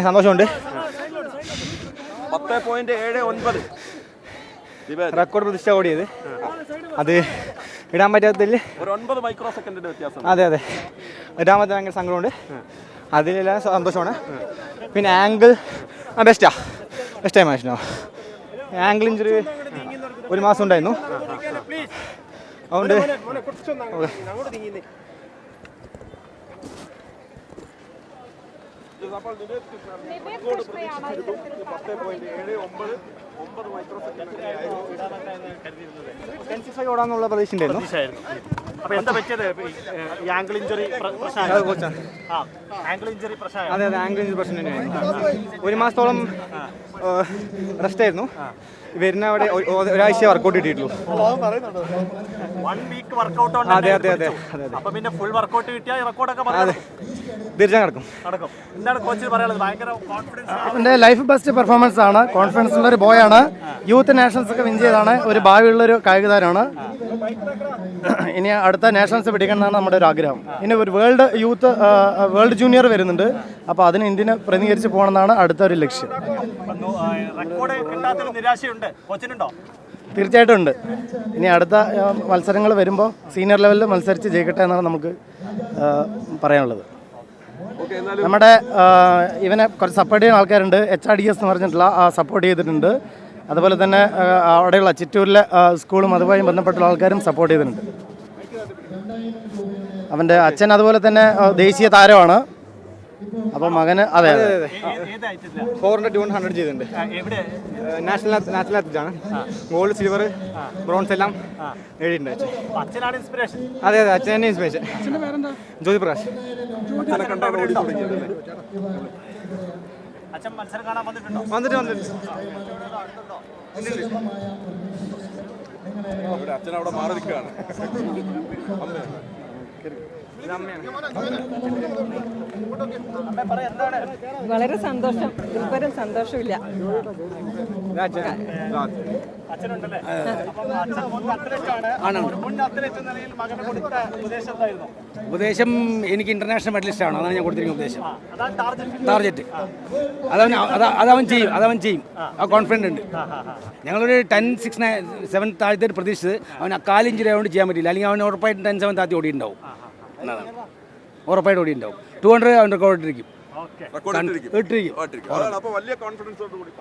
സന്തോഷമുണ്ട്. 10.79 റെക്കോർഡ് പ്രതിഷ്ഠ ഓടിയത്, അത് ഇടാൻ പറ്റാത്തതിൽ ഒരു 9 മൈക്രോ സെക്കൻഡിന്റെ വ്യത്യാസം. അതെ ഇടാൻ പറ്റാൻ ഭയങ്കര സങ്കടമുണ്ട്. അതിലെല്ലാം സന്തോഷമാണ്. പിന്നെ ആംഗിൾ ബെസ്റ്റ് മാച്ചിനോ ആംഗിൾ ഇഞ്ചുറി 1 മാസം ഉണ്ടായിരുന്നു. അതുകൊണ്ട് ഓടാന്നുള്ള പ്രതീക്ഷ ഉണ്ടായിരുന്നു. അതെ ആംഗിൾ ഇഞ്ചുറി പ്രശ്നം തന്നെയായിരുന്നു. 1 മാസത്തോളം റെസ്റ്റ് ആയിരുന്നു. വരുന്ന അവിടെ ഒരാഴ്ച വർക്കൗട്ട് കിട്ടിയിട്ടുള്ളൂ. അതെ തീർച്ചയായും നടക്കും. അവൻ്റെ ലൈഫ് ബെസ്റ്റ് പെർഫോമൻസ് ആണ്. കോൺഫിഡൻസ് ഉള്ളൊരു ബോയാണ്. യൂത്ത് നാഷണൽസ് ഒക്കെ വിൻ ചെയ്താണ്. ഒരു ഭാവിയുള്ളൊരു കായിക താരമാണ്. ഇനി അടുത്ത നാഷണൽസ് പിടിക്കണമെന്നാണ് നമ്മുടെ ഒരു ആഗ്രഹം. ഇനി ഒരു വേൾഡ് ജൂനിയർ വരുന്നുണ്ട്. അപ്പോൾ അതിന് ഇന്ത്യനെ പ്രതിനിധീകരിച്ച് പോകണമെന്നാണ് അടുത്ത ഒരു ലക്ഷ്യം. തീർച്ചയായിട്ടും ഉണ്ട്. ഇനി അടുത്ത മത്സരങ്ങൾ വരുമ്പോൾ സീനിയർ ലെവലിൽ മത്സരിച്ച് ജയിക്കട്ടെ എന്നാണ് നമുക്ക് പറയാനുള്ളത്. നമ്മുടെ ഇവനെ കുറച്ച് സപ്പോർട്ട് ചെയ്യുന്ന ആൾക്കാരുണ്ട്. HRDS എന്ന് പറഞ്ഞിട്ടുള്ള സപ്പോർട്ട് ചെയ്തിട്ടുണ്ട്. അതുപോലെ തന്നെ അവിടെയുള്ള ചിറ്റൂരിലെ സ്കൂളും അതുമായി ബന്ധപ്പെട്ടുള്ള ആൾക്കാരും സപ്പോർട്ട് ചെയ്തിട്ടുണ്ട്. അവൻ്റെ അച്ഛൻ അതുപോലെ തന്നെ ദേശീയ താരമാണ്. അപ്പോൾ മകന് അതെ 400-100 ചെയ്തിട്ടുണ്ട്. നാഷണൽ അത്ലറ്റാണ്. ഗോൾഡ്, സിൽവർ, ബ്രോൺസ് എല്ലാം നേടിയിട്ടുണ്ട്. അതെ അച്ഛൻ തന്നെ ഇൻസ്പിറേഷൻ. ജ്യോതി പ്രകാശ്. വന്നിട്ട് അച്ഛനവിടെ മാറി നിൽക്കുകയാണ്. വളരെ സന്തോഷം. ഇപ്പോഴും സന്തോഷമില്ല. ഉപദേശം എനിക്ക് ഇന്റർനാഷണൽ മെഡലിസ്റ്റാണ്. അതാണ് ഞാൻ കൊടുത്തിരിക്കുന്ന ഉപദേശം. ടാർജറ്റ് അതവൻ ചെയ്യും. ആ കോൺഫിഡൻ്റ് ഉണ്ട്. ഞങ്ങളൊരു 10-6-7 താഴ്ത്തിട്ട് പ്രതീക്ഷിച്ചത് അവൻ 4 ഇഞ്ച് ആയതുകൊണ്ട് ചെയ്യാൻ പറ്റില്ല. അല്ലെങ്കിൽ അവൻ ഉറപ്പായിട്ട് 10-7 താഴ്ത്തി ഓടിയിട്ടുണ്ടാവും. ഉറപ്പായിട്ട് ഓടിയിട്ടുണ്ടാവും. 200 അവൻ റെക്കോർഡ് ഇട്ടിരിക്കും. വലിയ കോൺഫിഡൻസോട് കൂടി